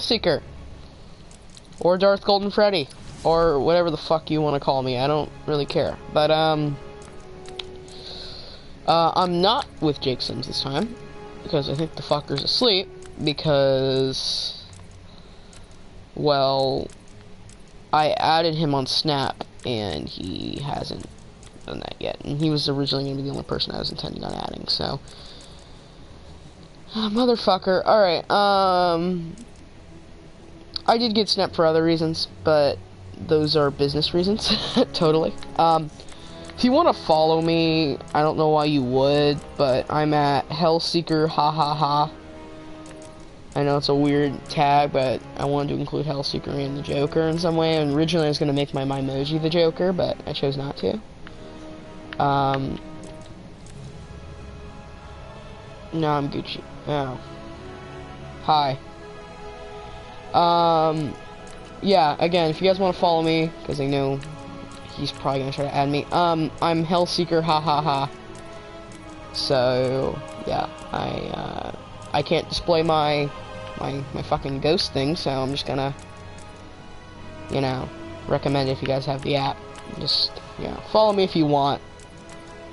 Seeker. Or Darth Golden Freddy. Or whatever the fuck you want to call me. I don't really care. But, I'm not with Jake Sims this time. Because I think the fucker's asleep. Because, well, I added him on Snap. And he hasn't done that yet. And he was originally going to be the only person I was intending on adding. So, motherfucker. Alright, I did get Snap for other reasons, but those are business reasons. Totally. If you want to follow me, I don't know why you would, but I'm at Hellseeker ha ha ha. I know it's a weird tag, but I wanted to include Hellseeker and the Joker in some way, and originally I was going to make my Emoji the Joker, but I chose not to. No, I'm Gucci. Oh. Hi. Yeah, again, if you guys want to follow me, because I know he's probably going to try to add me, I'm Hellseeker, ha ha ha. So, yeah, I can't display my fucking ghost thing, so I'm just gonna, you know, recommend it if you guys have the app. Just, yeah, follow me if you want.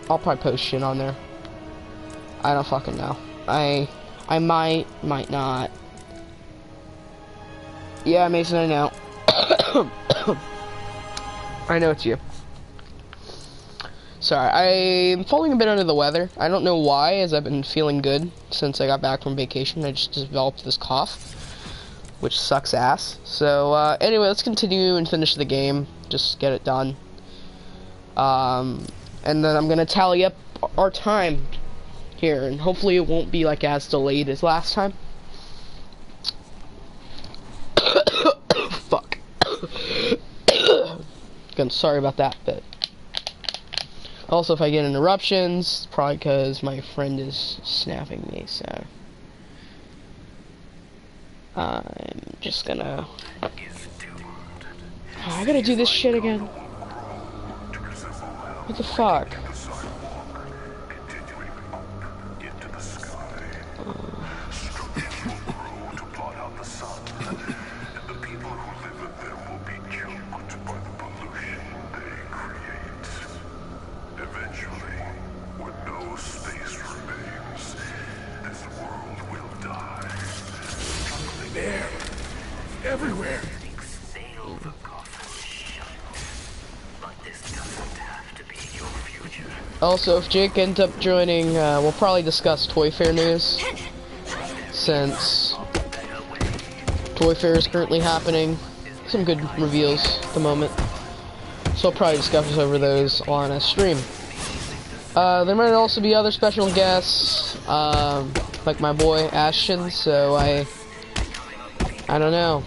I'll probably post shit on there. I don't fucking know. I might not. Yeah, Mason, I know. I know it's you. Sorry, I'm falling a bit under the weather. I don't know why, as I've been feeling good since I got back from vacation. I just developed this cough, which sucks ass. So, anyway, let's continue and finish the game. Just get it done. And then I'm gonna tally up our time here, and hopefully it won't be like as delayed as last time. Fuck. Again, sorry about that, but also if I get interruptions, probably because my friend is snapping me, so I'm just gonna. I gotta do this shit again. What the fuck? Everywhere. Also, if Jake ends up joining, we'll probably discuss Toy Fair news, since Toy Fair is currently happening. Some good reveals at the moment, so I'll probably discuss over those on a stream. There might also be other special guests, like my boy Ashton, so I don't know.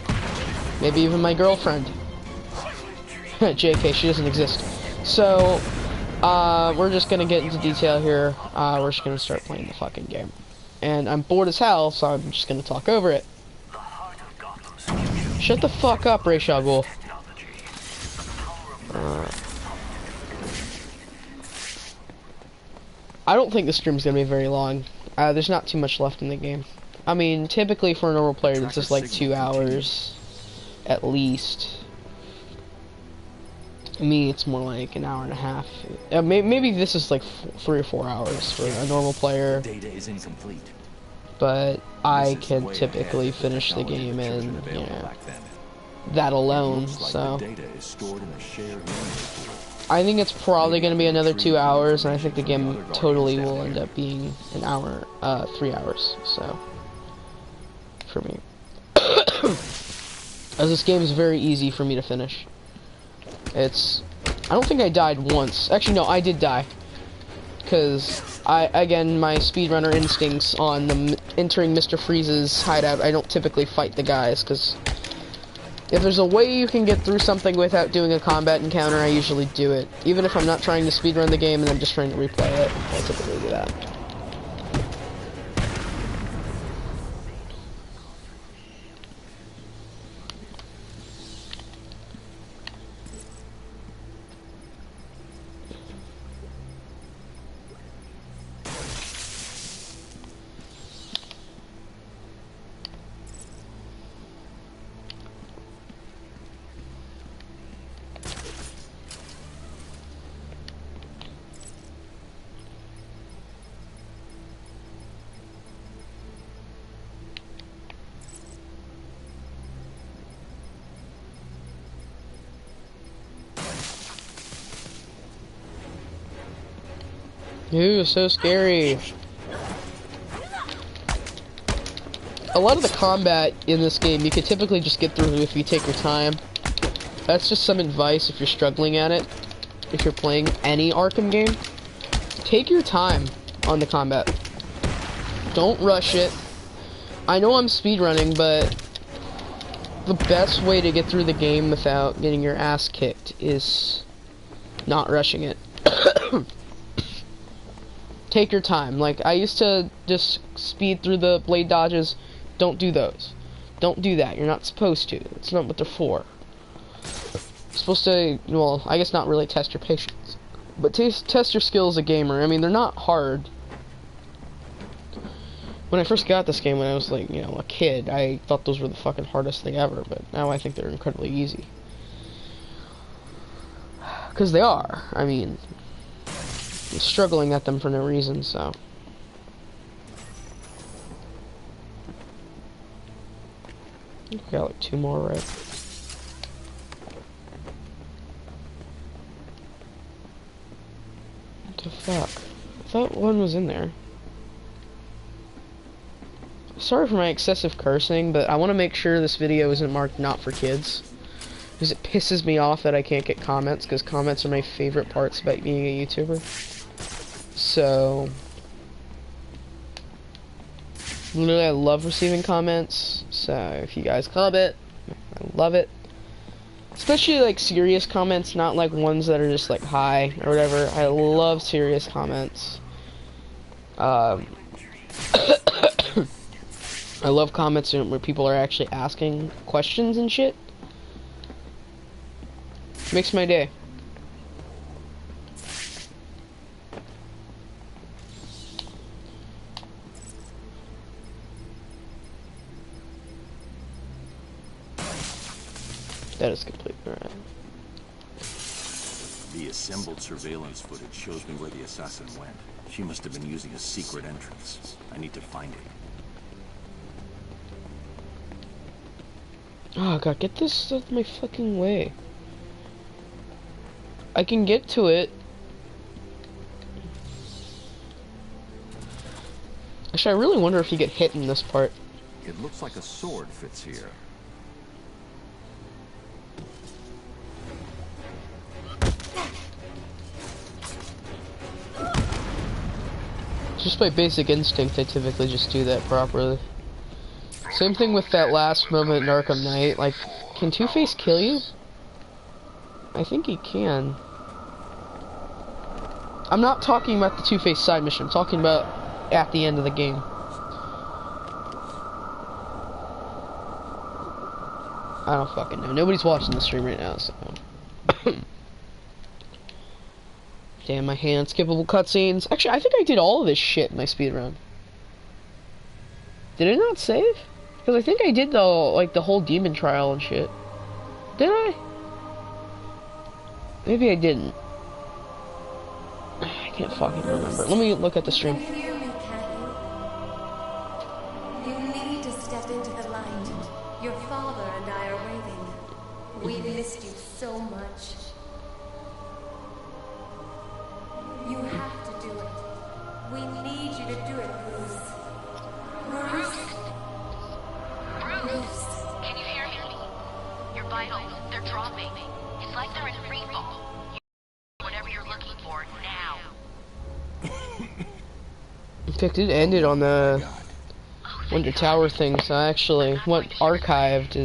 Maybe even my girlfriend. JK, she doesn't exist. So, we're just gonna get into detail here. We're just gonna start playing the fucking game. And I'm bored as hell, so I'm just gonna talk over it. Shut the fuck up, Ray Shagul. I don't think this stream's gonna be very long. There's not too much left in the game. I mean, typically for a normal player, it's just like 2 hours, at least. Me, it's more like an hour and a half. Maybe this is like 3 or 4 hours for a normal player. Data is incomplete. But I can typically finish the game in, you know, that alone. So I think it's probably going to be another 2 hours, and I think the game totally will end up being an hour, 3 hours. So for me, as this game is very easy for me to finish. I don't think I died once. Actually, no, I did die. Because, again, my speedrunner instincts on entering Mr. Freeze's hideout, I don't typically fight the guys, because if there's a way you can get through something without doing a combat encounter, I usually do it. Even if I'm not trying to speedrun the game and I'm just trying to replay it, I typically do that. Ooh, so scary. A lot of the combat in this game you can typically just get through if you take your time. That's just some advice if you're struggling at it. If you're playing any Arkham game, take your time on the combat. Don't rush it. I know I'm speedrunning, but the best way to get through the game without getting your ass kicked is not rushing it. Take your time. Like, I used to just speed through the blade dodges. Don't do those. Don't do that. You're not supposed to. That's not what they're for. You're supposed to, well, I guess not really test your patience, but test your skill as a gamer. I mean, they're not hard. When I first got this game, when I was like, you know, a kid, I thought those were the fucking hardest thing ever, but now I think they're incredibly easy. Because they are. I mean, I'm struggling at them for no reason, so. Got like 2 more, right? What the fuck? I thought one was in there. Sorry for my excessive cursing, but I want to make sure this video isn't marked not for kids. Because it pisses me off that I can't get comments, because comments are my favorite parts about being a YouTuber. So, literally I love receiving comments, so if you guys comment, I love it. Especially like serious comments, not like ones that are just like hi or whatever. I love serious comments. I love comments where people are actually asking questions and shit. Makes my day. That is completely right. The assembled surveillance footage shows me where the assassin went. She must have been using a secret entrance. I need to find it. Oh god, get this out of my fucking way. I can get to it. Actually, I really wonder if you get hit in this part. It looks like a sword fits here. Just by basic instinct, I typically just do that properly. Same thing with that last moment in Arkham Knight. Like, can Two-Face kill you? I think he can. I'm not talking about the Two-Face side mission. I'm talking about at the end of the game. I don't fucking know. Nobody's watching the stream right now, so. Damn, my hand. Skippable cutscenes. Actually, I think I did all of this shit in my speedrun. Did I not save? Because I think I did the whole demon trial and shit. Did I? Maybe I didn't. I can't fucking remember. Let me look at the stream. You hear me, can't you? You need to step into the light. Your father and I are waiting. We missed you so much. You have to do it. We need you to do it, Bruce. Bruce! Bruce! Can you hear me? Your vitals, they're dropping. It's like they're in free fall. Whatever you're looking for now. In fact, it ended on the Winter Tower thing, so actually, what archived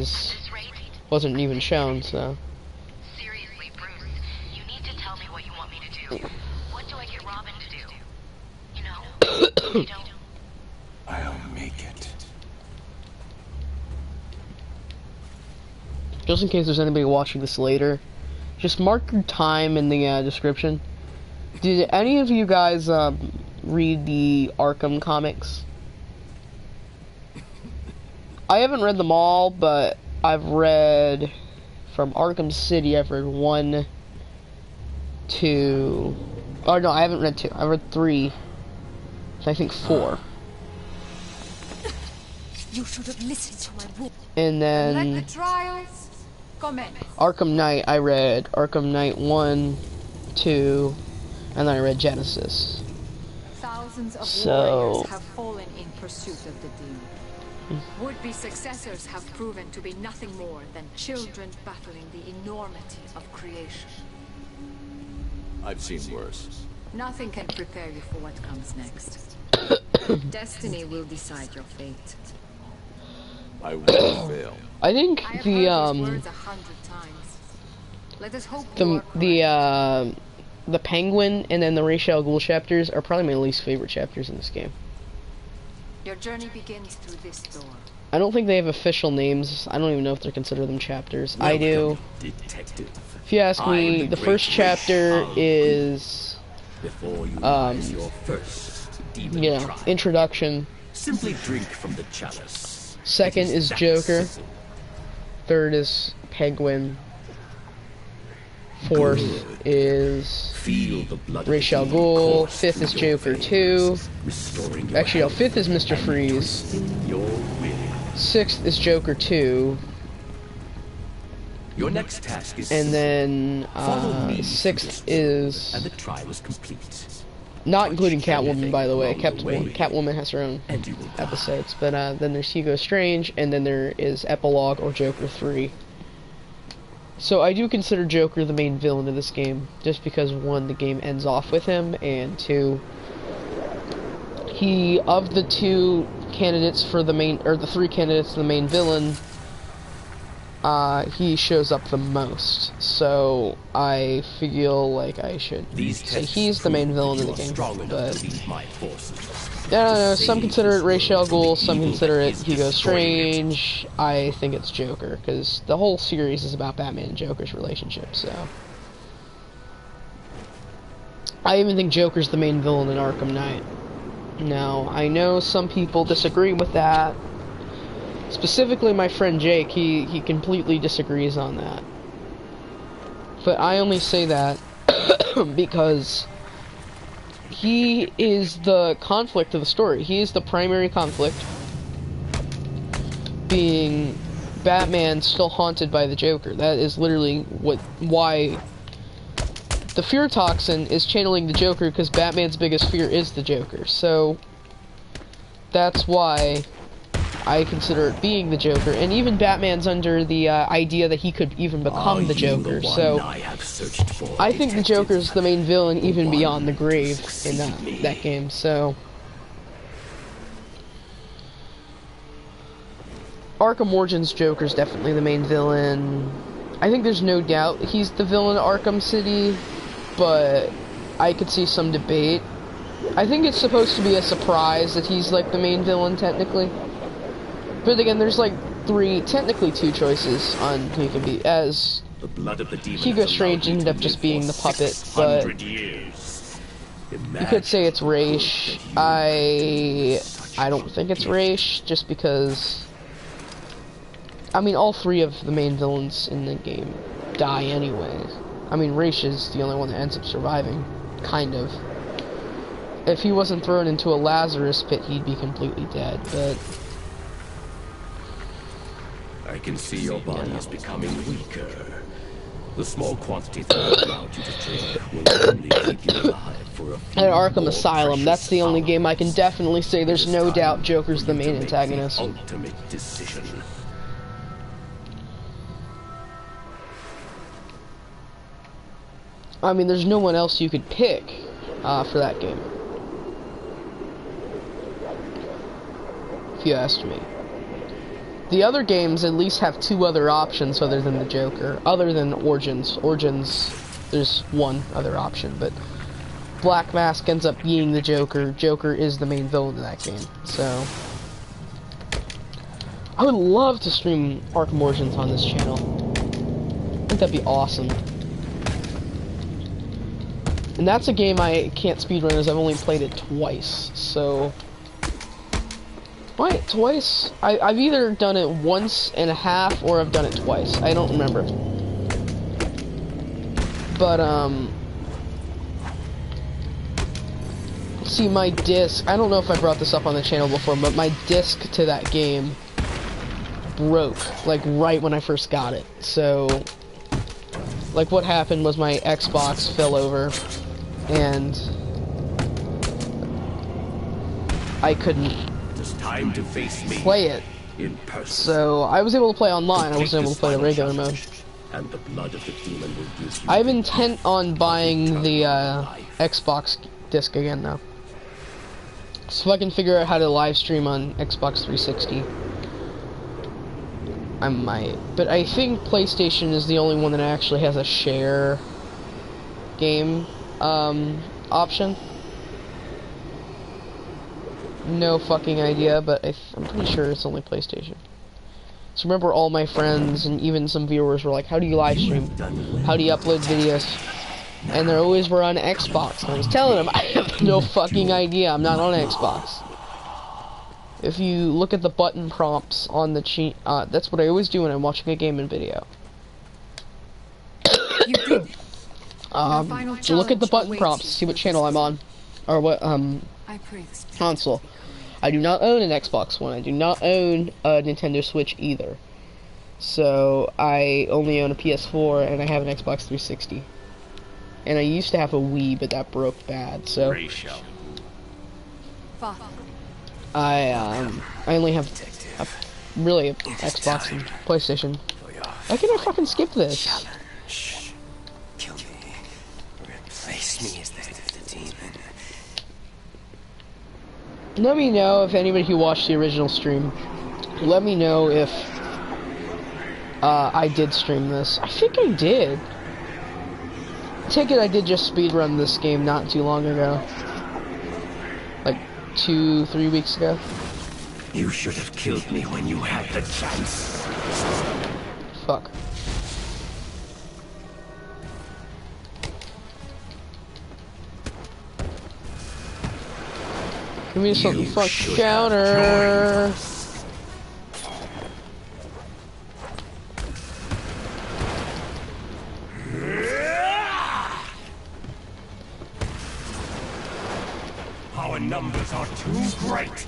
wasn't even shown, so. Seriously, Bruce, you need to tell me what you want me to do. What do I get Robin to do? You know, you don't. I'll make it. Just in case there's anybody watching this later, just mark your time in the description. Did any of you guys read the Arkham comics? I haven't read them all, but I've read from Arkham City. I've read 1, 2. Oh no, I haven't read 2. I've read 3. I think 4. You should have listened to my word. And then Let the trials commence. Arkham Knight, I read Arkham Knight 1, 2, and then I read Genesis. Thousands of So- warriors have fallen in pursuit of the demon. Would-be successors have proven to be nothing more than children battling the enormity of creation. I've seen worse. Nothing can prepare you for what comes next. Destiny will decide your fate. I will fail. I think I have the heard these words 100 times. Let us hope you are correct. the Penguin and then the Ra's al Ghul chapters are probably my least favorite chapters in this game. Your journey begins through this door. I don't think they have official names. I don't even know if they consider them chapters. I do. Detective. If you ask me, the first chapter is, Before you rise your first demon you know, trial, introduction. simply drink from the chalice. Second It is that Joker. simple. Third is Penguin. Fourth is Feel the blood of Ra's al the demon Ghul. course Fifth through is your Joker veins, 2. restoring your Actually, no, health fifth is Mr. and Freeze. twisting your will. Sixth is Joker 2. Your next task is And simple. then Follow me through sixth this door, is and the trial is complete. not including Catwoman, by the way. Along the way. Catwoman has her own And you will die. episodes. But then there's Hugo Strange, and then there is Epilogue or Joker 3. So I do consider Joker the main villain of this game, just because one, the game ends off with him, and two, he, of the two candidates for the main, or the three candidates for the main villain, he shows up the most. So I feel like I should say he's the main villain of the game. But I don't know, some consider it Ra's al Ghul, some consider it Hugo Strange. I think it's Joker, because the whole series is about Batman and Joker's relationship, so. I even think Joker's the main villain in Arkham Knight. Now, I know some people disagree with that. Specifically my friend Jake, he completely disagrees on that. But I only say that because he is the conflict of the story. He is the primary conflict, being Batman still haunted by the Joker. That is literally why the fear toxin is channeling the Joker, because Batman's biggest fear is the Joker. So that's why I consider it being the Joker, and even Batman's under the idea that he could even become the Joker. So I think the Joker's the main villain even beyond the grave in that game. So Arkham Origins Joker's definitely the main villain. I think there's no doubt he's the villain of Arkham City, but I could see some debate. I think it's supposed to be a surprise that he's like the main villain technically. But again, there's like technically two choices on who he could be, as The blood of the demon Hugo has Strange allowed you ended to up just live being for the puppet, 600 but years. you could say it's Ra's. I don't think it's Ra's, just because, I mean, all three of the main villains in the game die anyways. I mean, Ra's is the only one that ends up surviving, kind of. If he wasn't thrown into a Lazarus pit, he'd be completely dead, but I can see your body is becoming weaker. The small quantity that I allowed you to drink will only keep you alive for a few at Arkham more Asylum, that's the only precious game I can hours. definitely say there's no It is doubt time Joker's the for you main to make antagonist. The ultimate decision. I mean, there's no one else you could pick for that game, if you asked me. The other games at least have two other options other than the Joker, other than Origins. Origins, there's one other option, but Black Mask ends up being the Joker. Joker is the main villain of that game, so I would love to stream Arkham Origins on this channel. I think that'd be awesome. And that's a game I can't speedrun, as I've only played it twice, so... Wait, twice? I've either done it once and a half, or I've done it twice. I don't remember. But, see, my disc, I don't know if I brought this up on the channel before, but my disc to that game broke, like, right when I first got it. So, like, what happened was my Xbox fell over, and I couldn't It is time to face me play it. in person. So I was able to play online. I wasn't able to play the regular mode. And the blood of the demon will give you I'm intent on buying the Xbox disc again though. So if I can figure out how to live stream on Xbox 360, I might. But I think PlayStation is the only one that actually has a share game option. No fucking idea, but I'm pretty sure it's only PlayStation. So remember, all my friends and even some viewers were like, how do you live stream? How do you upload videos? And they always were on Xbox. And I was telling them, I have no fucking idea. I'm not on Xbox. If you look at the button prompts on the that's what I always do when I'm watching a gaming video. You did. So look at the button prompts, see what channel I'm on, or what I pray this console. I do not own an Xbox One. I do not own a Nintendo Switch either. So I only own a PS4 and I have an Xbox 360. And I used to have a Wii, but that broke bad. So I only have really a Xbox and PlayStation. Why can't I fucking skip this? Kill me. Replace me as the demon. Let me know if anybody who watched the original stream. Let me know if I did stream this. I think I did. Take it I did just speedrun this game not too long ago. Like 2-3 weeks ago. You should have killed me when you had the chance. Fuck. Give me something fucking counter. Our numbers are too great.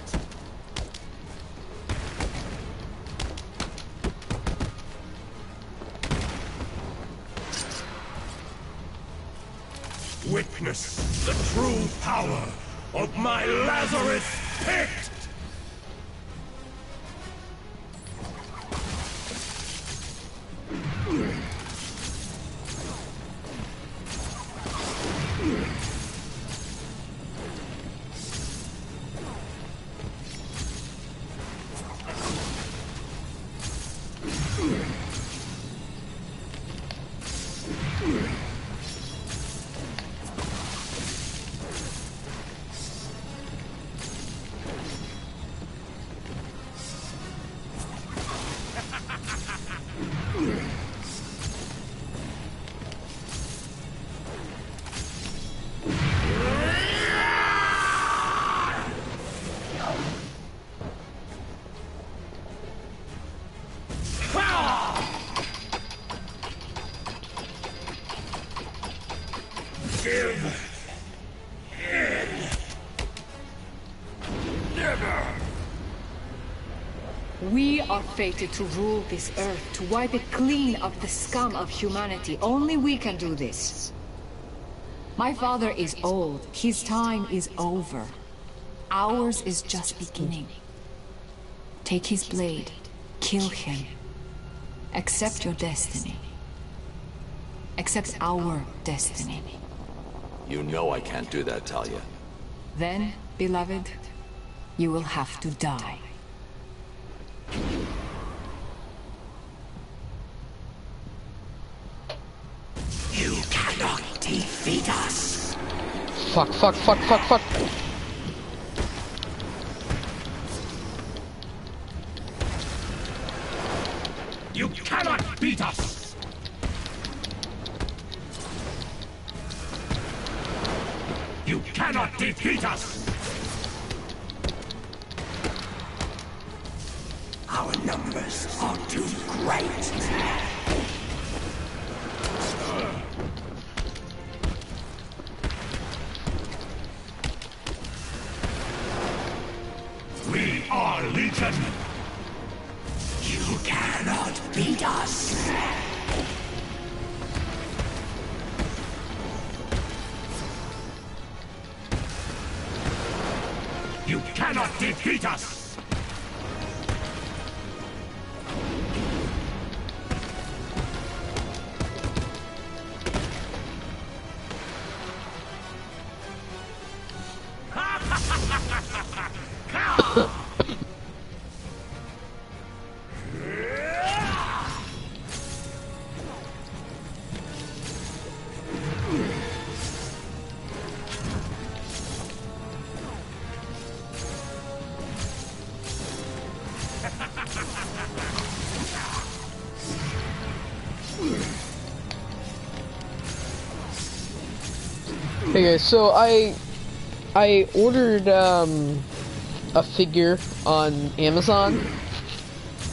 Witness the true power of my Lazarus Pit! We are fated to rule this earth, to wipe it clean of the scum of humanity. Only we can do this. My father is old. His time is over. Ours is just beginning. Take his blade. Kill him. Accept your destiny. Accept our destiny. You know I can't do that, Talia. Then, beloved, you will have to die. You cannot defeat us. Fuck, fuck, fuck, fuck, fuck. You cannot beat us! You cannot defeat us! Our numbers are too great. We are Legion! You cannot beat us. You cannot defeat us! Hey guys, so I ordered a figure on Amazon.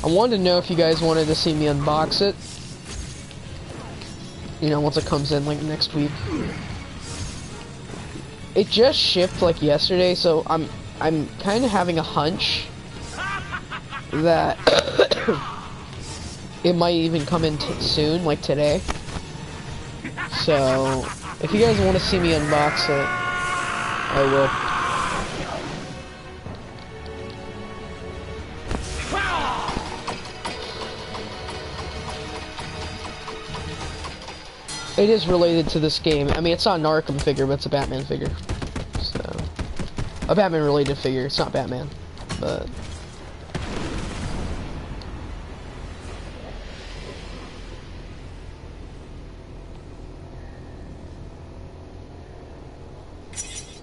I wanted to know if you guys wanted to see me unbox it. You know, once it comes in like next week. It just shipped like yesterday, so I'm kind of having a hunch that it might even come in soon, like today. So if you guys want to see me unbox it, I will. It is related to this game. I mean, it's not an Arkham figure, but it's a Batman figure. So, a Batman-related figure. It's not Batman, but.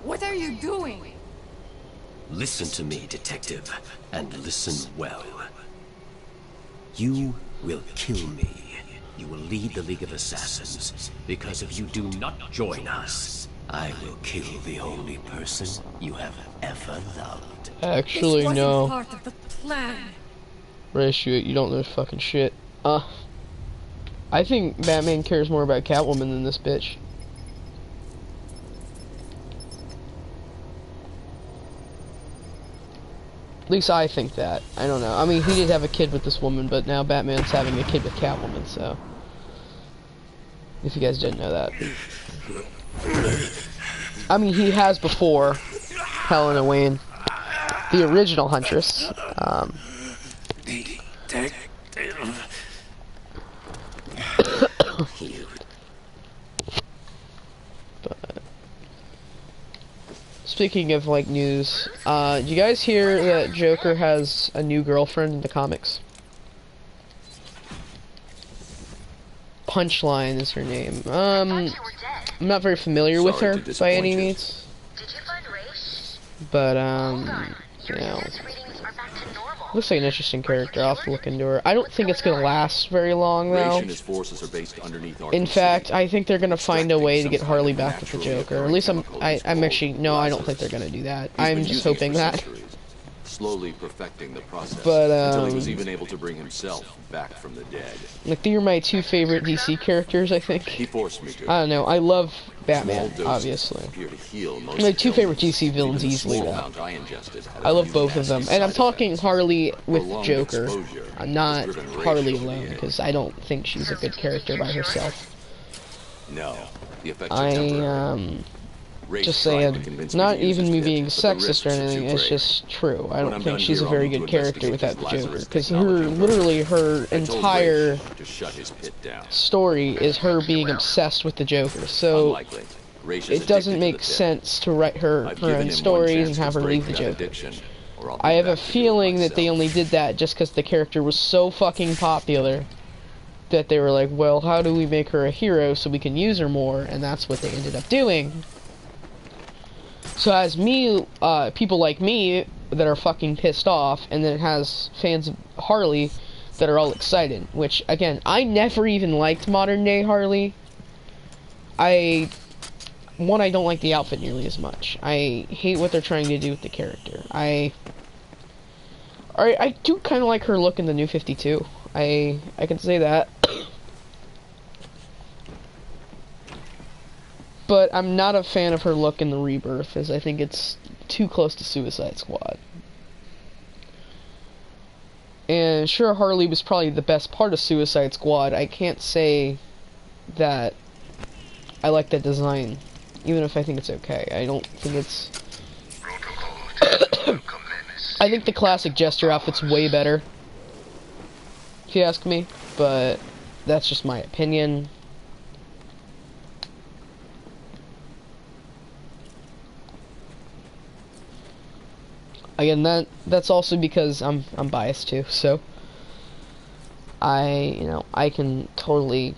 What are you doing? Listen to me, detective, and listen well. You will kill me. You will lead the League of Assassins, because if you do not join us, I will kill the only person you have ever loved. Actually, This no. wasn't part of the plan. Ratio, you don't know fucking shit. I think Batman cares more about Catwoman than this bitch. At least I think that. I don't know. I mean, he did have a kid with this woman, but now Batman's having a kid with Catwoman, so. If you guys didn't know that. I mean, he has before Helena Wayne, the original Huntress. But, speaking of like news, did you guys hear that Joker has a new girlfriend in the comics? Punchline is her name. I'm not very familiar with her by any means. Did you find Ra's? But you know, looks like an interesting character. I'll have to look into her. I don't think it's gonna last very long though. Ra's and his forces are based underneath Arkham In fact, City. I think they're gonna find a way to get Harley back with the Joker. Or at least I'm actually no, I don't think they're gonna do that. He's I'm been just using it hoping for that. centuries, slowly perfecting the process But, until he was even able to bring himself back from the dead. Like, these are my two favorite DC characters, I think. He forced me to. I don't know. I love Batman, Small doses obviously. appear to heal most My two favorite illnesses. DC villains Even the easily, small though. amount I ingested had I a love few both of them. nasty And I'm side talking effects. Harley with Prolonged Joker. exposure Not has driven Ra's Harley over the alone, edge. because I don't think she's a good character by herself. No, the effects are temporary. Ra's Just tried to saying, convince me not to use even his me kit, being but the sexist risks or are anything, too it's great. just true. I When don't I'm think done she's a here, very I'll good need to character investigate without the this Joker, Lazarus because her, technology literally her I told entire Ra's to shut his pit down. story is her being obsessed with the Joker, so Unlikely. Ra's is it doesn't addicted to make the pit. sense to write her I've her given own him one stories chance and to have her break leave the that Joker. addiction, or I'll be I have a back to do it feeling that they myself. only did that just because the character was so fucking popular that they were like, well, how do we make her a hero so we can use her more? And that's what they ended up doing. So as me, people like me that are fucking pissed off, and then it has fans of Harley that are all excited. Which, again, I never even liked modern day Harley. I don't like the outfit nearly as much. I hate what they're trying to do with the character. I do kind of like her look in the New 52. I can say that. But I'm not a fan of her look in the Rebirth, as I think it's too close to Suicide Squad. And sure, Harley was probably the best part of Suicide Squad. I can't say that I like that design, even if I think it's okay. I don't think it's... I think the classic Jester outfit's way better, if you ask me, but that's just my opinion. Again, that's also because I'm biased too, so I can totally,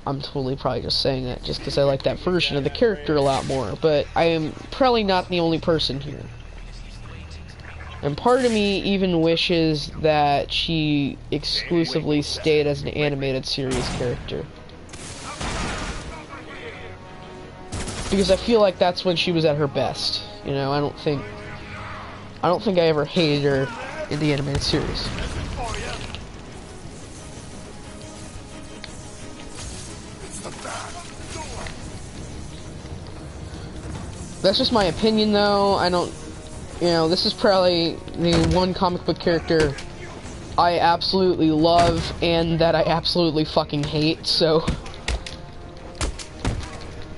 I'm totally probably just saying that just because I like that version of the character a lot more, but I am probably not the only person here. And part of me even wishes that she exclusively stayed as an animated series character. Because I feel like that's when she was at her best. You know, I don't think I ever hated her in the animated series. That's just my opinion though. I don't, you know, this is probably the one comic book character I absolutely love and that I absolutely fucking hate, so.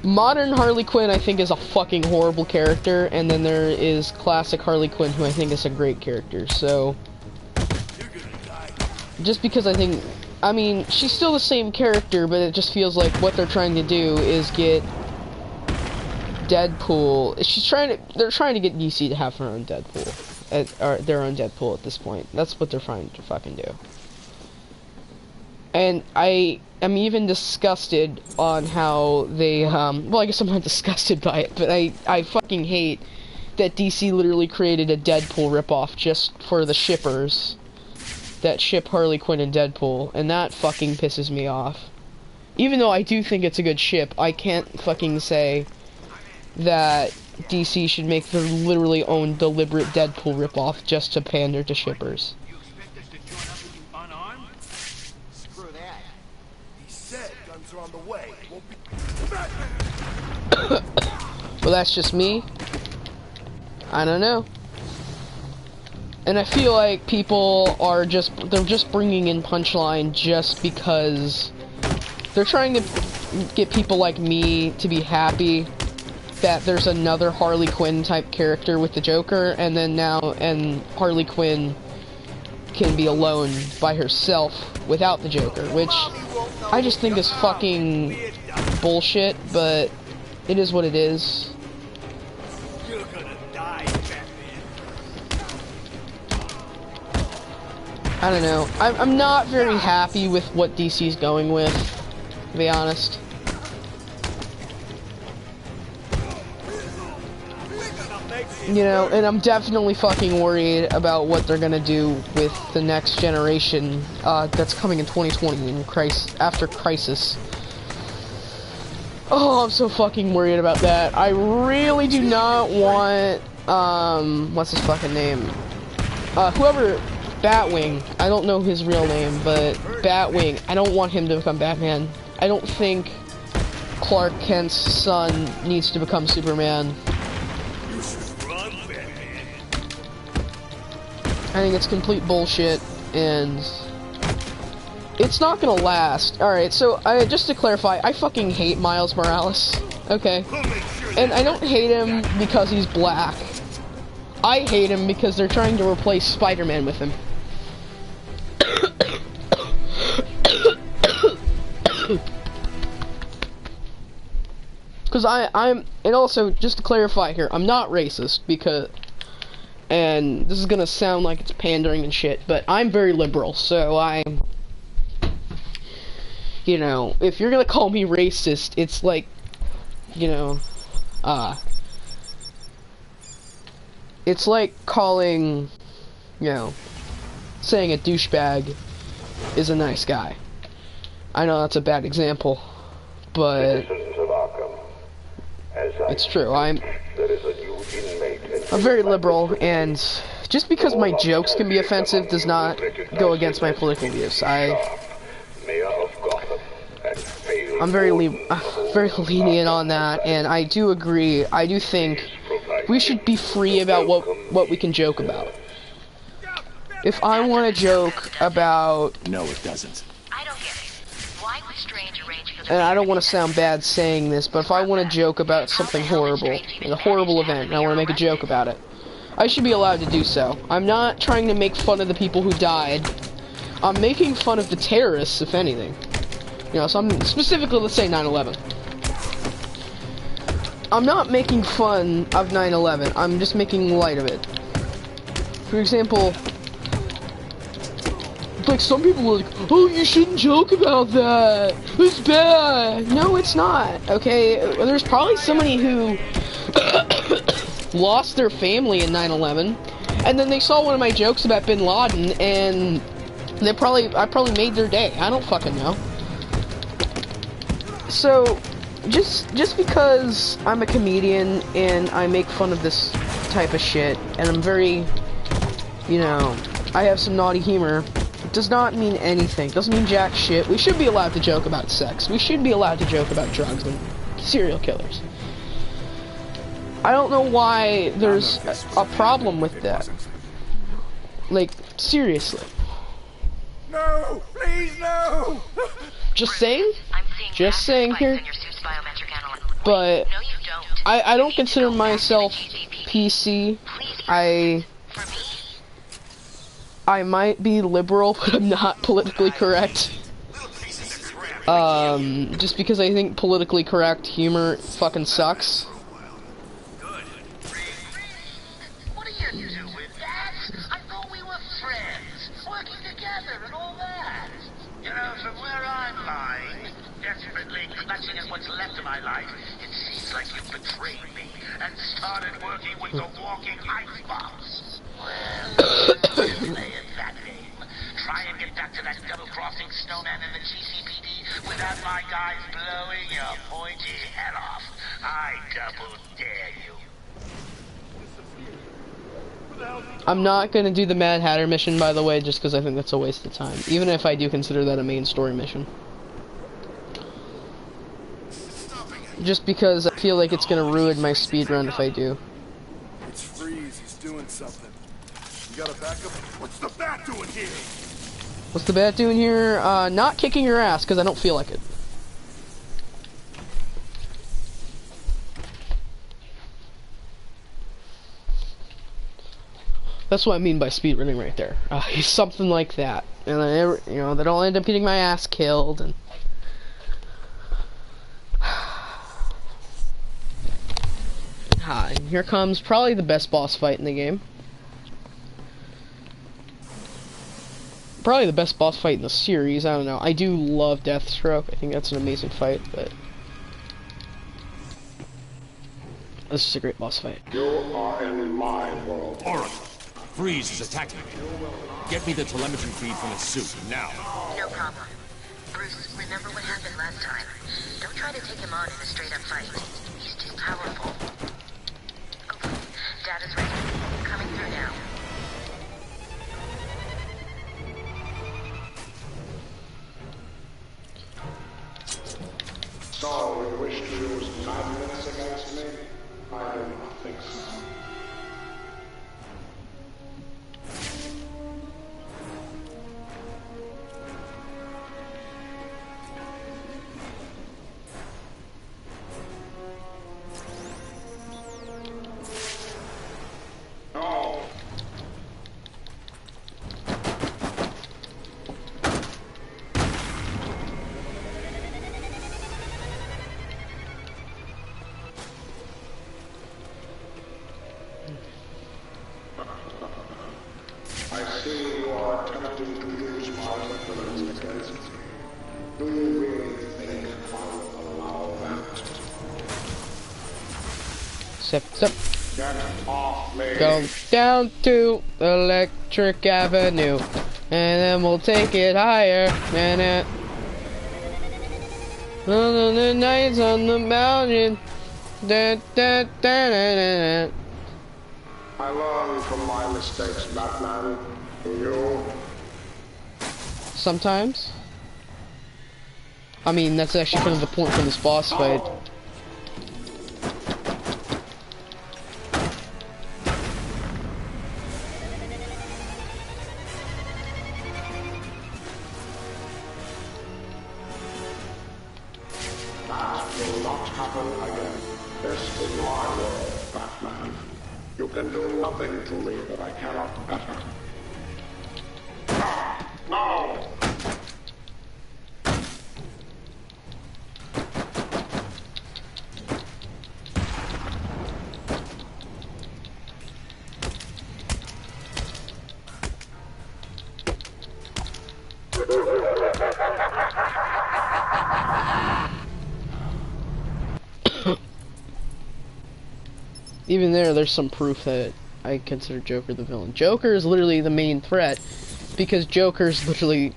Modern Harley Quinn I think is a fucking horrible character, and then there is classic Harley Quinn who I think is a great character, so. Just because I think, I mean, she's still the same character, but it just feels like what they're trying to do is get Deadpool. They're trying to get DC to have her own Deadpool, or their own Deadpool at this point. That's what they're trying to fucking do. And I am even disgusted on how they, well, I guess I'm not disgusted by it, but I fucking hate that DC literally created a Deadpool ripoff just for the shippers that ship Harley Quinn and Deadpool, and that fucking pisses me off. Even though I do think it's a good ship, I can't fucking say that DC should make their literally own deliberate Deadpool ripoff just to pander to shippers. You expect us to join up with you unarmed? Screw that. He said guns are on the way. Won't be... Well, that's just me. I don't know. And I feel like people are they're just bringing in Punchline just because they're trying to get people like me to be happy that there's another Harley Quinn type character with the Joker, and then Harley Quinn can be alone by herself without the Joker, which I just think is fucking bullshit, but it is what it is. You're gonna die, Batman. I don't know. I'm not very happy with what DC's going with, to be honest. You know, and I'm definitely fucking worried about what they're gonna do with the next generation that's coming in 2020 in after Crisis. Oh, I'm so fucking worried about that. I really do not want what's his fucking name? Whoever, Batwing. I don't know his real name, but Batwing. I don't want him to become Batman. I don't think Clark Kent's son needs to become Superman. I think it's complete bullshit, and it's not gonna last. Alright, so, just to clarify, I fucking hate Miles Morales, okay? And I don't hate him because he's black. I hate him because they're trying to replace Spider-Man with him. Because and also, just to clarify here, I'm not racist, because... And this is gonna sound like it's pandering and shit, but I'm very liberal, so you know, if you're gonna call me racist, it's like, you know, it's like calling, you know, saying a douchebag is a nice guy. I know that's a bad example, but it's true. I'm very liberal, and just because my jokes can be offensive does not go against my political views. I'm very lenient on that, and I do agree. I do think we should be free about what we can joke about. If I want to joke about... No, it doesn't. I don't get it. Why would Strange arrange for the... And I don't want to sound bad saying this, but if I want to joke about something horrible, like a horrible event, and I want to make a joke about it, I should be allowed to do so. I'm not trying to make fun of the people who died. I'm making fun of the terrorists, if anything. You know, so I'm specifically, let's say 9/11. I'm not making fun of 9/11. I'm just making light of it. For example, like some people are like, oh, you shouldn't joke about that. It's bad. No, it's not. Okay, there's probably somebody who lost their family in 9/11, and then they saw one of my jokes about Bin Laden, and I probably made their day. I don't fucking know. So, just because I'm a comedian and I make fun of this type of shit, and I'm very, you know, I have some naughty humor, it does not mean anything. It doesn't mean jack shit. We should be allowed to joke about sex. We should be allowed to joke about drugs and serial killers. I don't know why there's a problem with that. Like, seriously. No! Please, no! Just saying? Just saying here. But No, you don't. I don't consider myself PC. I might be liberal, but I'm not politically correct. Just because I think politically correct humor fucking sucks. What are you two with that? I thought we were friends, working together and all that. You know, from where I'm lying, desperately clutching at what's left of my life, it seems like you betrayed me and started working with the walking icebox. Well, play it that game. Try and get back to that double-crossing snowman in the GCPD without my guys blowing your pointy head off. I double dare you. I'm not gonna do the Mad Hatter mission, by the way, just because I think that's a waste of time. Even if I do consider that a main story mission. Just because I feel like it's gonna ruin my speedrun if I do. It's Freeze, he's doing something. You got a backup? What's the bat doing here? What's the bat doing here? Not kicking your ass, because I don't feel like it. That's what I mean by speedrunning right there. He's something like that. And I never, you know, that I'll end up getting my ass killed, and... and here comes probably the best boss fight in the game. Probably the best boss fight in the series, I don't know. I do love Deathstroke, I think that's an amazing fight, but... this is a great boss fight. You are in my world. Oracle, Freeze is attacking me. Get me the telemetry feed from his suit, now. No problem. Bruce, remember what happened last time. Don't try to take him on in a straight-up fight. He's too powerful. Okay, data's ready. Coming through now. So you wish to use madness against me? I do not think so. No. I see you are attempting to use my weapons against me. Do you really think I will allow that? Step. Get off me! Go down to Electric Avenue, and then we'll take it higher. The nights on the mountain. I learn from my mistakes, Batman. Do you? Sometimes. I mean, that's actually kind of the point for this boss fight. That will not happen again. This is my world, Batman. You can do nothing to me that I cannot better. No! Even there's some proof that I consider Joker the villain. Joker is literally the main threat, because Joker's literally,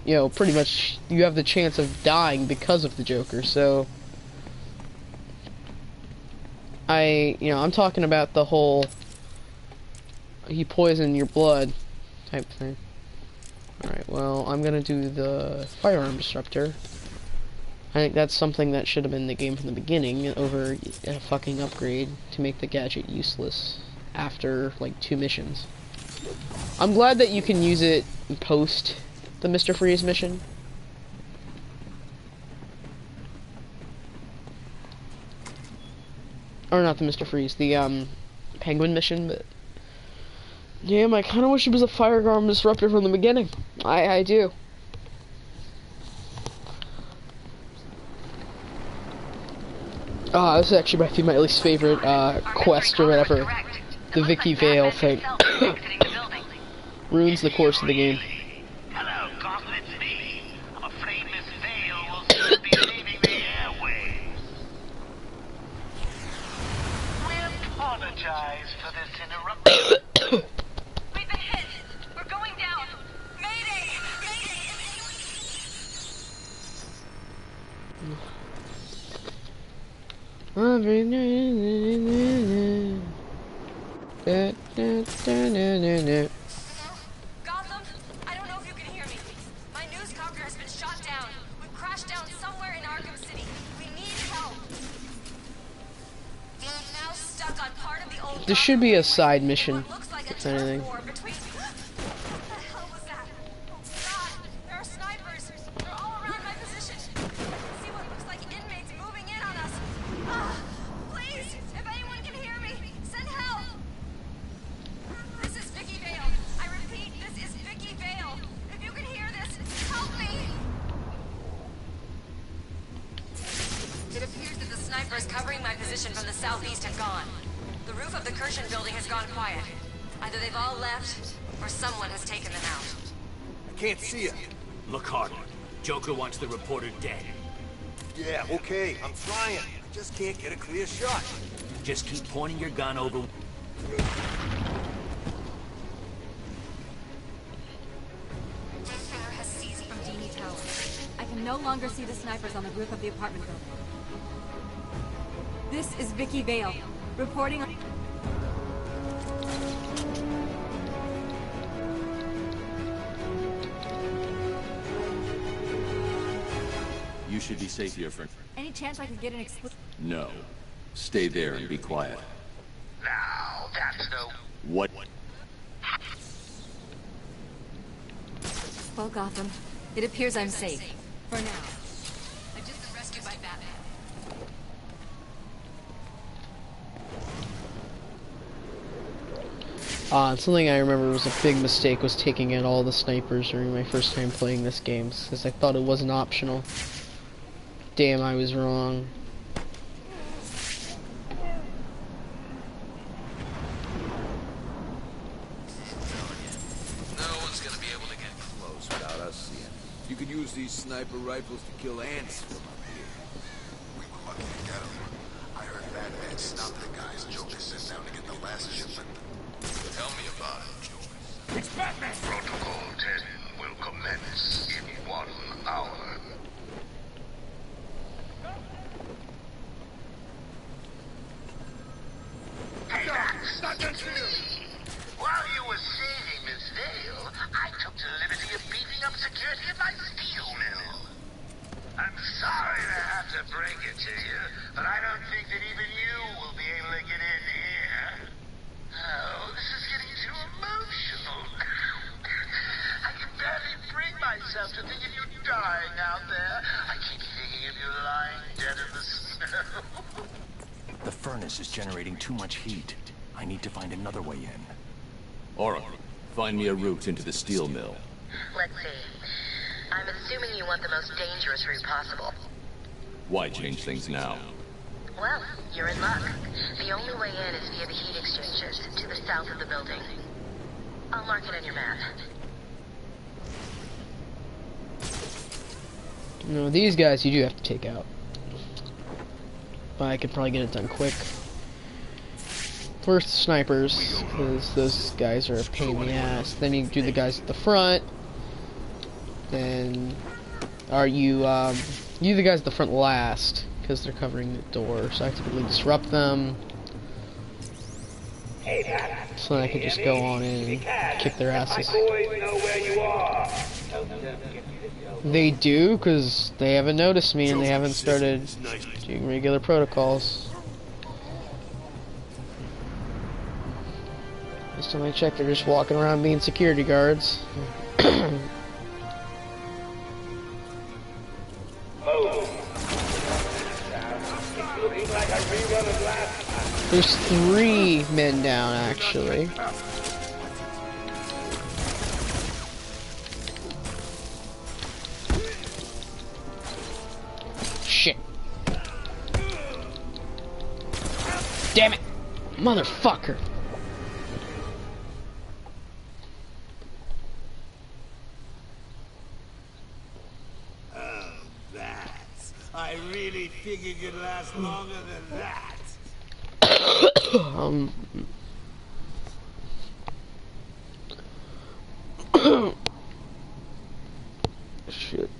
you know, pretty much, you have the chance of dying because of the Joker, so... I'm talking about the whole, he poisoned your blood type thing. Alright, well, I'm gonna do the firearm disruptor. I think that's something that should have been in the game from the beginning, over a fucking upgrade to make the gadget useless after, like, 2 missions. I'm glad that you can use it post the Mr. Freeze mission. Or not the Mr. Freeze, the, Penguin mission, but... Damn, I kinda wish it was a firearm disruptor from the beginning. I do. This is actually my least favorite quest or whatever. The Vicky Vale thing. Ruins the course of the game. Hello, Gotham, it's me. I'm afraid Miss Vale will soon be leaving the airways. We apologize for this interruption. We've been hit. We're going down. Mayday! Gotham, I don't know if you can hear me. My news copter has been shot down. We've crashed down somewhere in Arkham City. We need help. We're now stuck on part of the old. This should be a side mission, if anything. What the hell was that? Oh God, there are snipers. They're all around my position. I can see what looks like inmates moving in on us. Please, if anyone can hear me, send help. This is Vicky Vale. I repeat, this is Vicky Vale. If you can hear this, help me. It appears that the snipers covering my position from the southeast have gone. The roof of the Kirshen building has gone quiet. Either they've all left, or someone has taken them out. I can't see you. Look harder. Joker wants the reporter dead. Yeah, okay, I'm trying. I just can't get a clear shot. Just keep pointing your gun over... Fire has ceased from Dini Tower. I can no longer see the snipers on the roof of the apartment building. This is Vicky Vale, reporting on... You should be safe here, friend. Any chance I could get an exclusive... No. Stay there and be quiet. Now, that's no... What? Well, Gotham, it appears I'm safe. For now. I've just been rescued by Batman. Something I remember was a big mistake was taking out all the snipers during my first time playing this game, because I thought it wasn't optional. Damn, I was wrong. No one's gonna be able to get close without us seeing. You could use these sniper rifles to kill ants from up here. We were lucky to get him. I heard Batman stopped the guys Joker sent down to get the last shipment. Tell me about it, Joker. It's Batman! Protocol 10 will commence in 1 hour. Hey, Max! It's me! While you were saving Miss Vale, I took the liberty of beefing up security at my steel mill. I'm sorry to have to break it to you, but I don't think that even you will be able to get in here. Oh, this is getting too emotional. I can barely bring myself to think of you dying out there. I keep thinking of you lying dead in the snow. The furnace is generating too much heat. I need to find another way in. Aura, find me a route into the steel mill. Let's see. I'm assuming you want the most dangerous route possible. Why change things now? Well, you're in luck. The only way in is via the heat exchangers to the south of the building. I'll mark it on your map. No, these guys you do have to take out. But I could probably get it done quick. First snipers, because those guys are a pain in the ass. Then you do the guys at the front. Then you do the guys at the front last, because they're covering the door. So I typically disrupt them. So then I can just go on in and kick their asses. They do, because they haven't noticed me and they haven't started doing regular protocols. Last time I checked, they're just walking around being security guards. There's 3 men down, actually. Shit. Damn it! Motherfucker! Oh, bats. I really figured you'd last longer than that. Shit.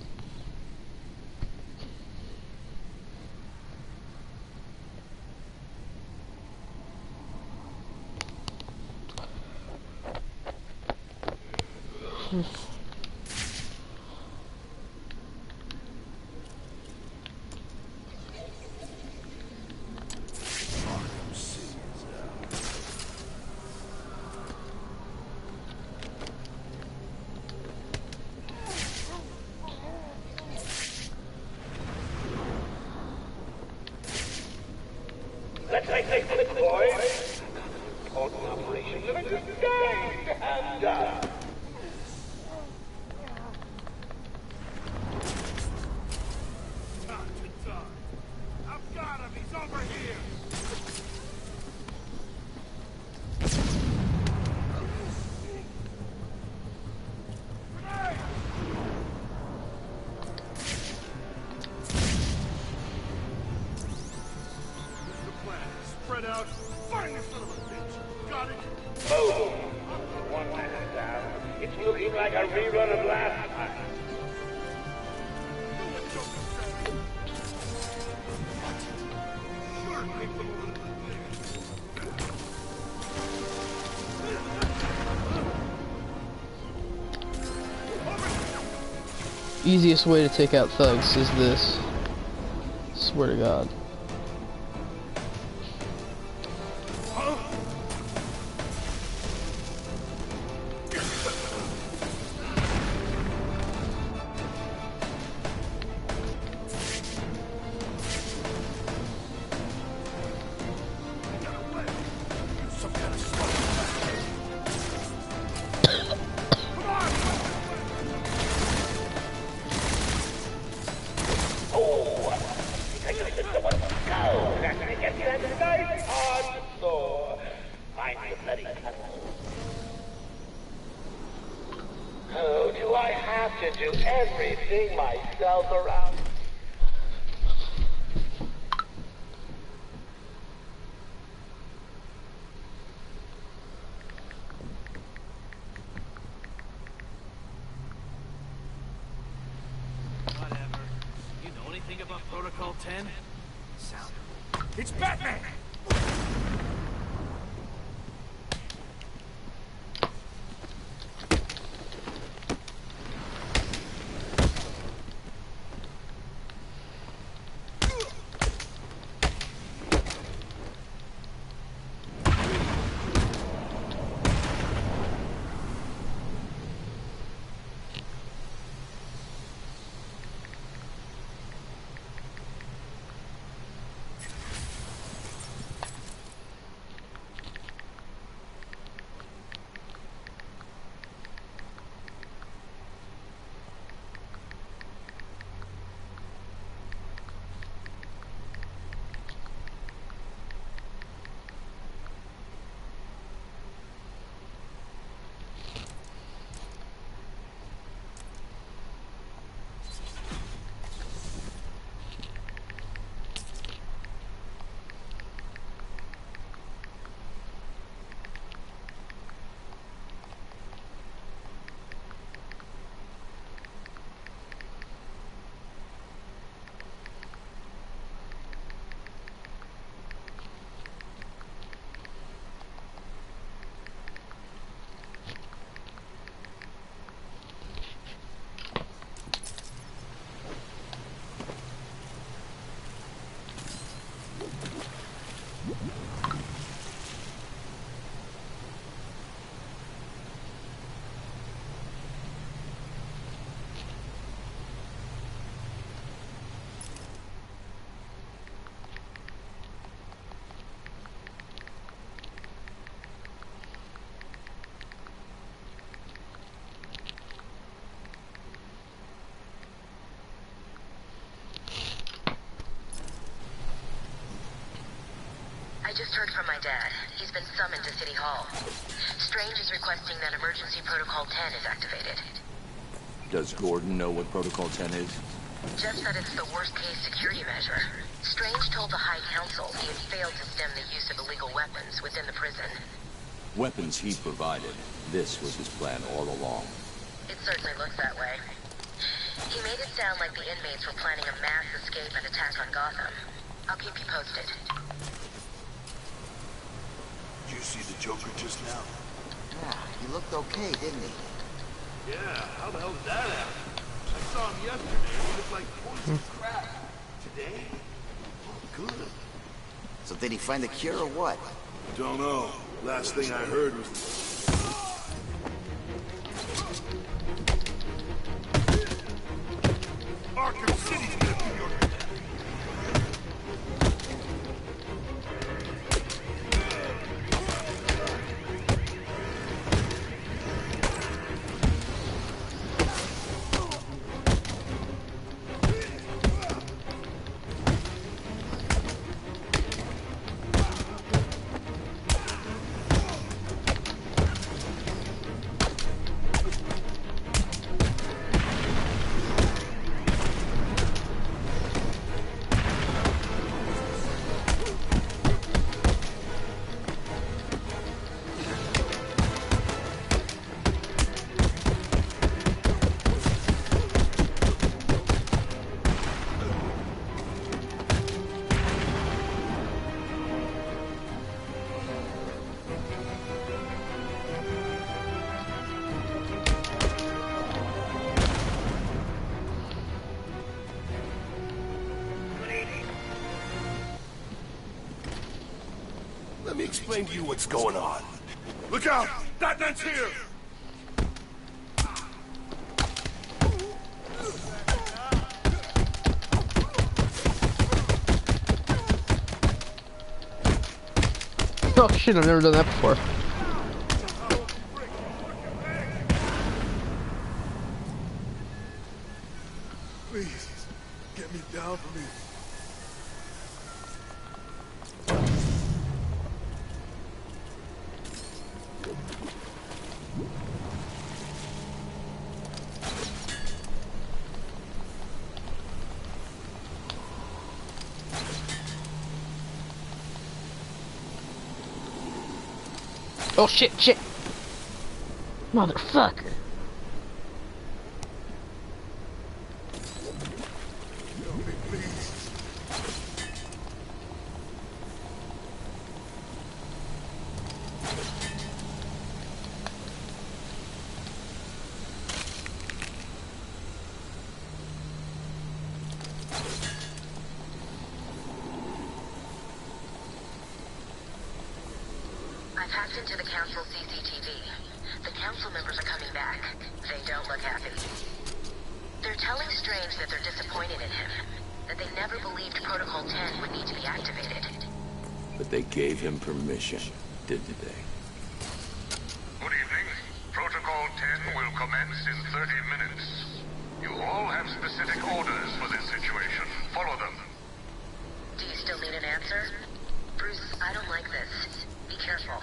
Let's make it quick, boys. Important operations are a good thing to have done. I've got him. He's over here. Spread out. Find this son of a bitch. Got it? Boom. One man down. It's looking like a rerun of last time. Easiest way to take out thugs is this. Swear to God. Oh, do I have to do everything myself around? Whatever. You know anything about Protocol 10? Sound. It's Batman! just heard from my dad. He's been summoned to City Hall. Strange is requesting that Emergency Protocol 10 is activated. Does Gordon know what Protocol 10 is? Just that it's the worst-case security measure. Strange told the High Council he had failed to stem the use of illegal weapons within the prison. Weapons he provided. This was his plan all along. It certainly looks that way. He made it sound like the inmates were planning a mass escape and attack on Gotham. I'll keep you posted. Did you see the Joker just now? Yeah, he looked okay, didn't he? Yeah, how the hell did that happen? I saw him yesterday. He looked like poison crap. Today? Oh, good. So did he find the cure or what? Don't know. Last thing I heard was... Arkham City's gonna be your... Let me explain to you what's going on. Look out! Batman's here! Oh shit, I've never done that before. Please, get me down from here. Oh shit, shit! Motherfucker! I've hacked into the council CCTV. The council members are coming back. They don't look happy. They're telling Strange that they're disappointed in him. That they never believed Protocol 10 would need to be activated. But they gave him permission, didn't they? Good evening. Protocol 10 will commence in 30 minutes. You all have specific orders for this situation. Follow them. Do you still need an answer? Bruce, I don't like this. Be careful.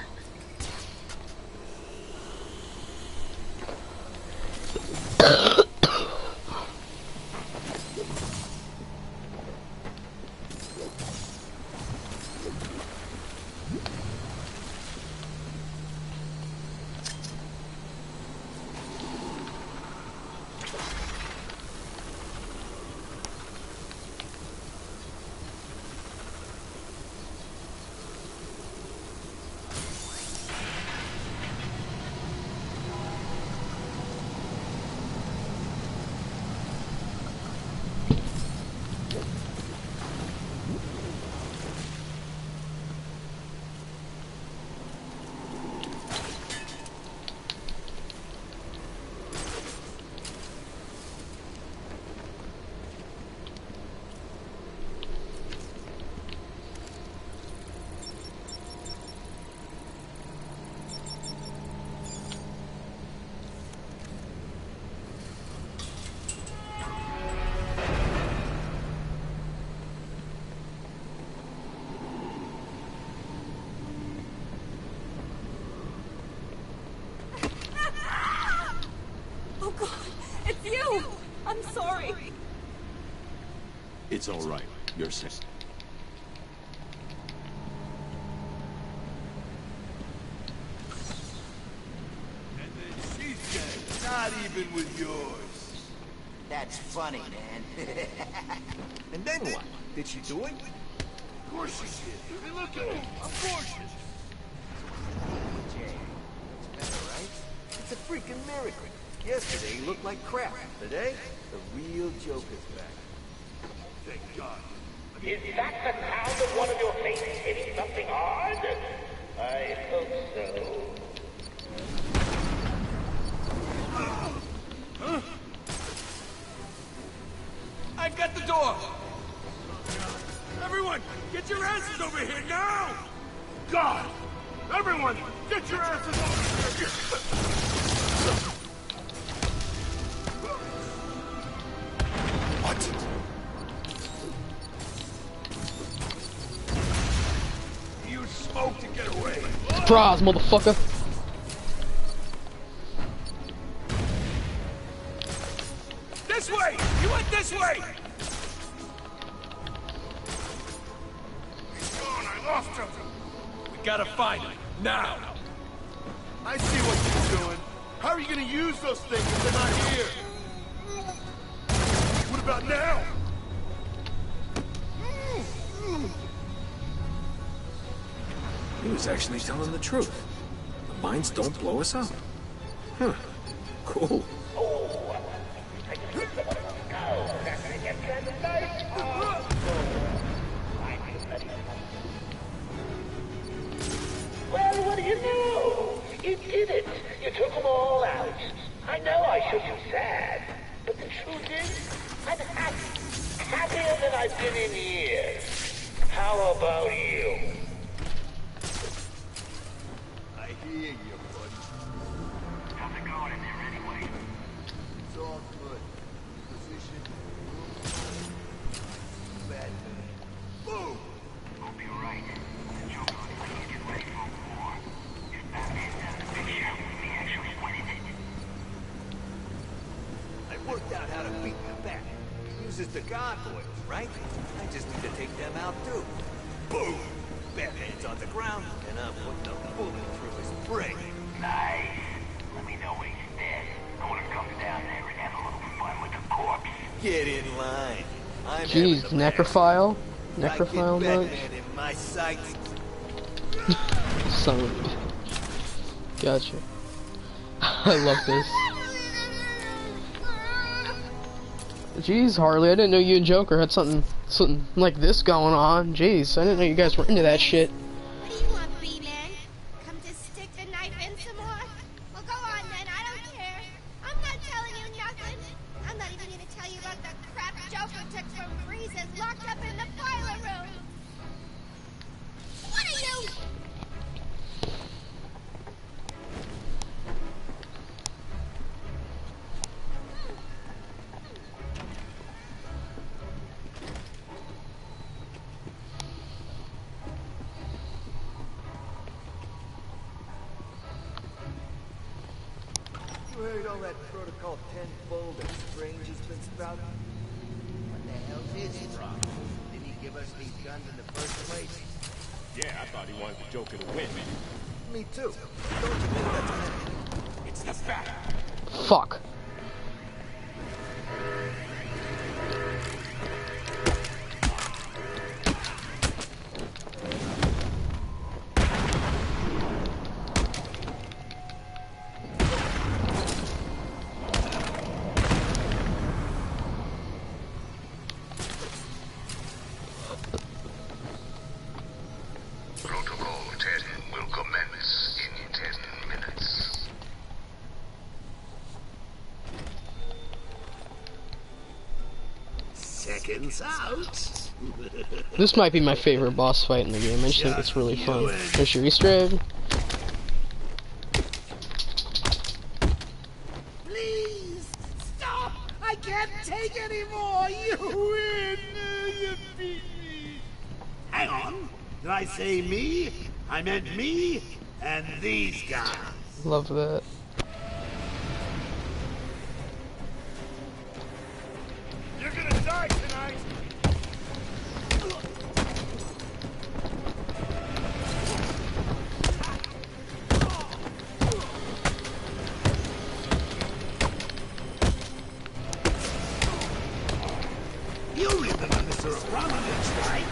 It's all right. You're safe. And then she's dead. Not even with yours. That's funny, man. And then what? Did she do it? Of course she did. I mean, look at her. Of course she did. Jay, it's better, right? It's a freaking miracle. Yesterday he looked like crap. Today, the real Joker's back. Thank God. Is that the sound of one of your faces hitting something hard? I hope so. Huh? I've got the door! Everyone, get your asses over here now! God! Everyone, get your asses over here! What? You smoke to get away! Surprise, motherfucker! This way! You went this way! He's gone, I lost him! We gotta find him, now! I see what you're doing. How are you gonna use those things if they're not here? What about now? He was actually telling the truth. The mines don't blow us up. Huh. Cool. Well, what do you know? You did it. You took them all out. I know I should be sad, but the truth is, I'm happy. Happier than I've been in years. How about you? I hear you, buddy. How's it going in there anyway? It's all good. Position. Batman. Boom! Hope you're right. The Joker looks like he's getting ready for a war. If Batman's out of the picture, we actually winning it. I worked out how to beat the bat. He uses the gargoyles, right? I just need to take them out too. Boom! Batman's on the ground, and I'm putting a bullet through his brain. Nice. Let me know when he's dead. I want to come down there and have a little fun with the corpse. Get in line. I'm Jeez, having the necrophile? best. Necrophile I get much? Batman in my sights. Son of a bitch. Gotcha. I love this. Jeez, Harley, I didn't know you and Joker had something like this going on. Jeez, I didn't know you guys were into that shit. What do you want, B-Man? Come to stick the knife in some more? Well, go on then, I don't care. I'm not telling you nothing. I'm not even gonna tell you about the crap Joker took from Freezes locked up in the boiler room. What are you? You heard all that Protocol 10 bull that Strange has been spouting? What the hell's his problem? Didn't he give us these guns in the first place? Yeah, I thought he wanted the Joker to win. Me too. Don't you think that's an It's the bat. Fuck. Protocol 10 will commence in 10 minutes. Seconds out. This might be my favorite boss fight in the game. I just think it's really fun. There's your Easter egg. Please stop! I can't take anymore. You win. You beat me. Hang on. Did I say me? I meant me and these guys. Love that. You're gonna die tonight! Dr. Abramovich, right?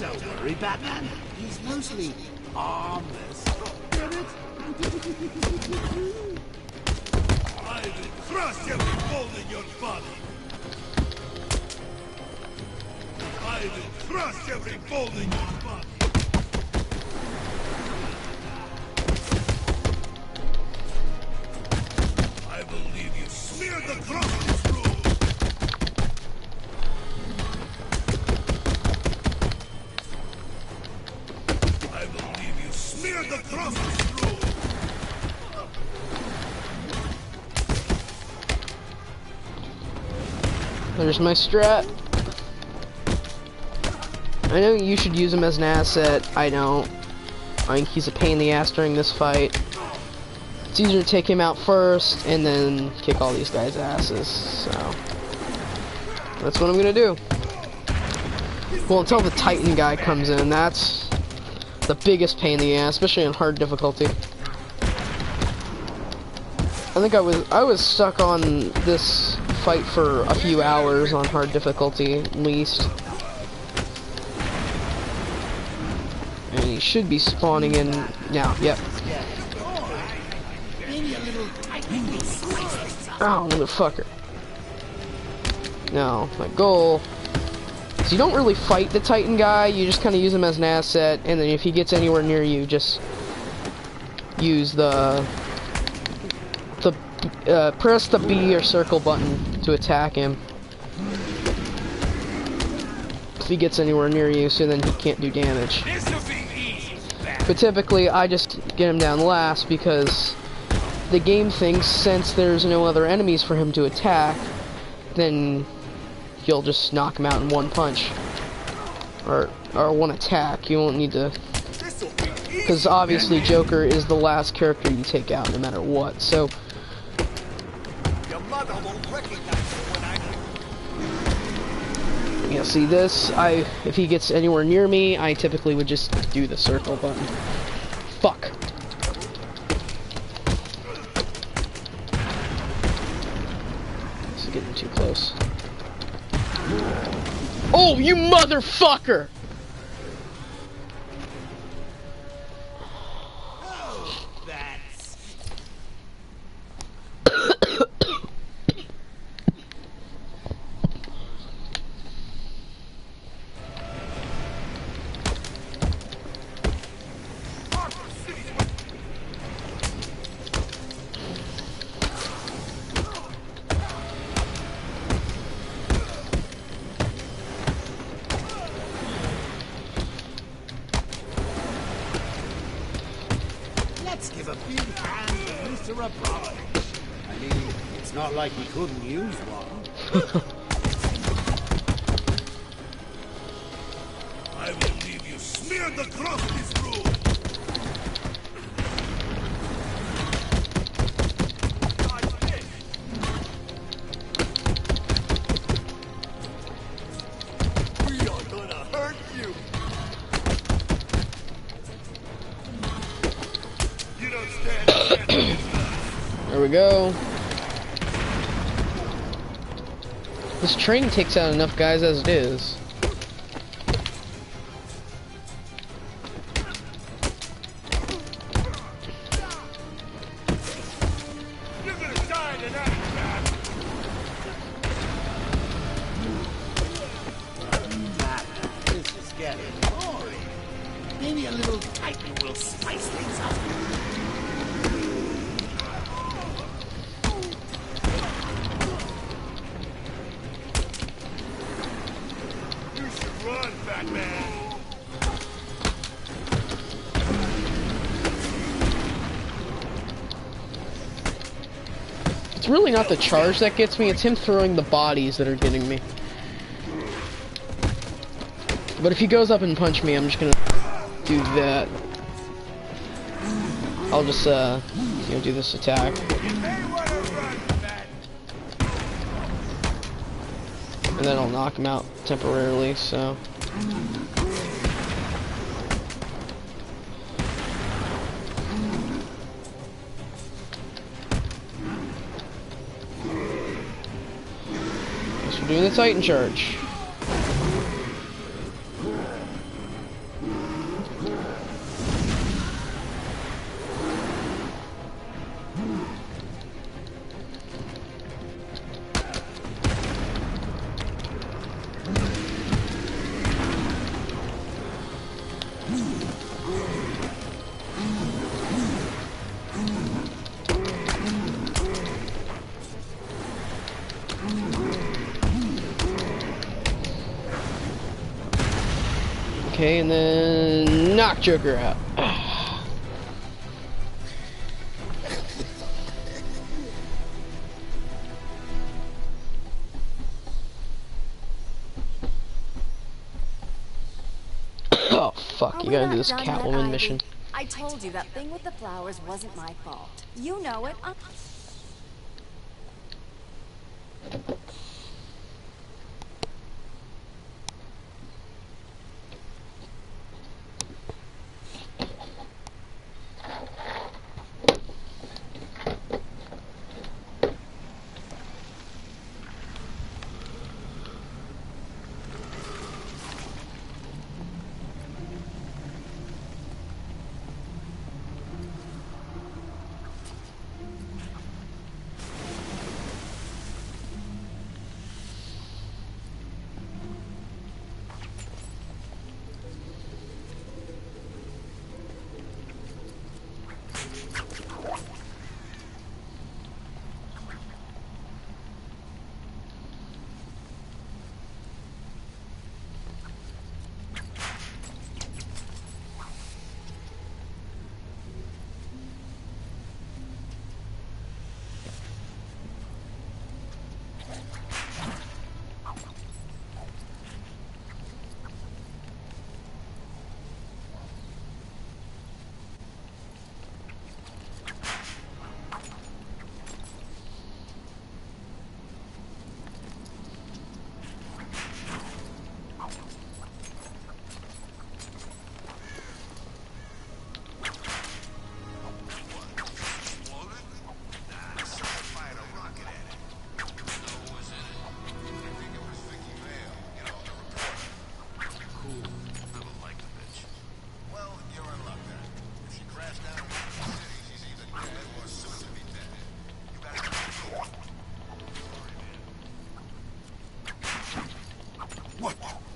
Don't worry, Batman. He's mostly harmless. Get it? I will crush every fold in your body. I will crush every fold in your body. I will leave you smeared across this room. I will leave you smeared across this room. There's my strat. I know you should use him as an asset. I don't. I think he's a pain in the ass during this fight. It's easier to take him out first and then kick all these guys' asses. So that's what I'm gonna do. Well, until the Titan guy comes in, that's the biggest pain in the ass, especially on hard difficulty. I think I was stuck on this fight for a few hours on hard difficulty at least. And he should be spawning in now. Yep. Oh, motherfucker. No, my goal. So you don't really fight the Titan guy, you just kind of use him as an asset, and then if he gets anywhere near you, just use press the B or circle button to attack him. If he gets anywhere near you, so then he can't do damage. But typically, I just get him down last because the game thinks since there's no other enemies for him to attack, then you'll just knock him out in one punch. Or one attack. You won't need to... Because obviously Joker is the last character you take out no matter what, so... Yeah, see this? If he gets anywhere near me, I typically would just do the circle button. Fuck. This is getting too close. Oh, you motherfucker! Let's give a big hand to Mr. Abramovich. I mean, it's not like he couldn't use one. I will leave you smeared across this room. We are gonna hurt you. You don't stand a chance. There we go. This train takes out enough guys as it is. You're gonna die tonight, man. This is getting boring. Maybe a little Titan will spice things up. You should run, Batman. It's really not the charge that gets me, it's him throwing the bodies that are getting me. But if he goes up and punch me, I'm just gonna do that. I'll just, do this attack. And then I'll knock him out temporarily, so... Guess we're doing the Titan charge. Okay, and then knock Joker out. Oh fuck, you gotta do this Catwoman mission. I told you that thing with the flowers wasn't my fault. You know it.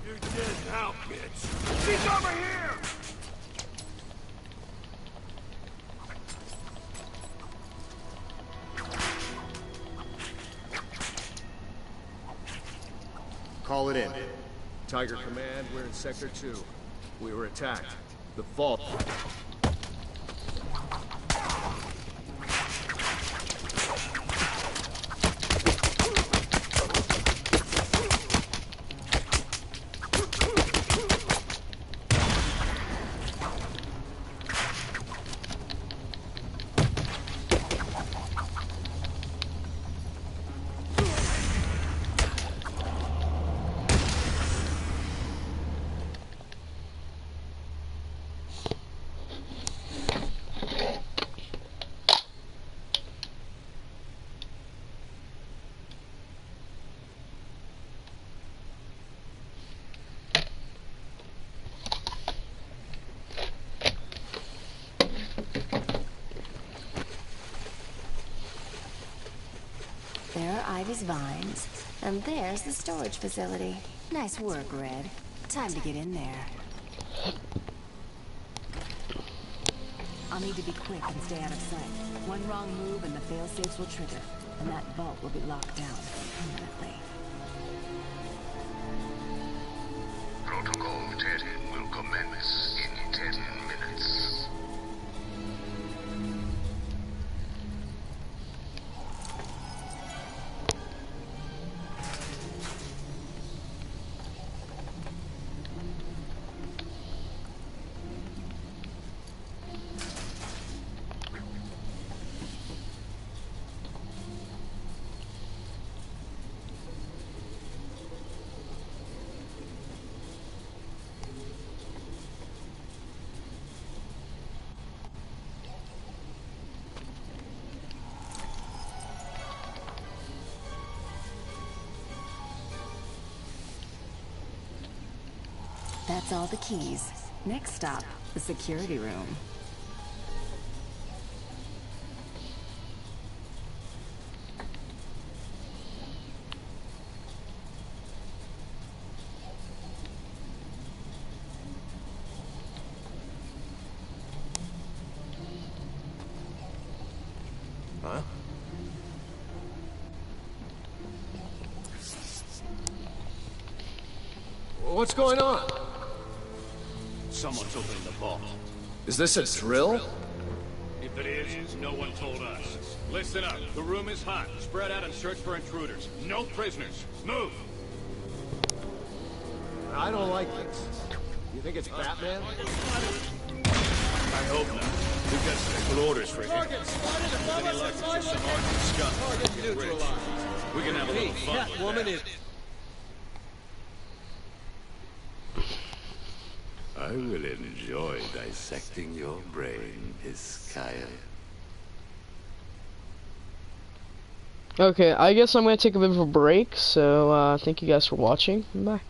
You're dead now, bitch. She's over here! Call it in. Tiger Command, we're in Sector 2. We were attacked. The vault. There are Ivy's vines, and there's the storage facility. Nice work, Red. Time to get in there. I'll need to be quick and stay out of sight. One wrong move and the fail-safes will trigger, and that vault will be locked down permanently. Protocol 10 will commence in 10 minutes. That's all the keys. Next stop, the security room. Huh? What's going on? Someone's opening the vault. Is this a drill? If it is, no one told us. Listen up. The room is hot. Spread out and search for intruders. No prisoners. Move! I don't like this. You think it's Batman? I hope not. We've got special orders for him. With any luck, it's just some Arkham scum. Get rich. We can have a little fun with that. I will enjoy dissecting your brain, Miss Kaya. Okay, I guess I'm gonna take a bit of a break, so thank you guys for watching. Bye.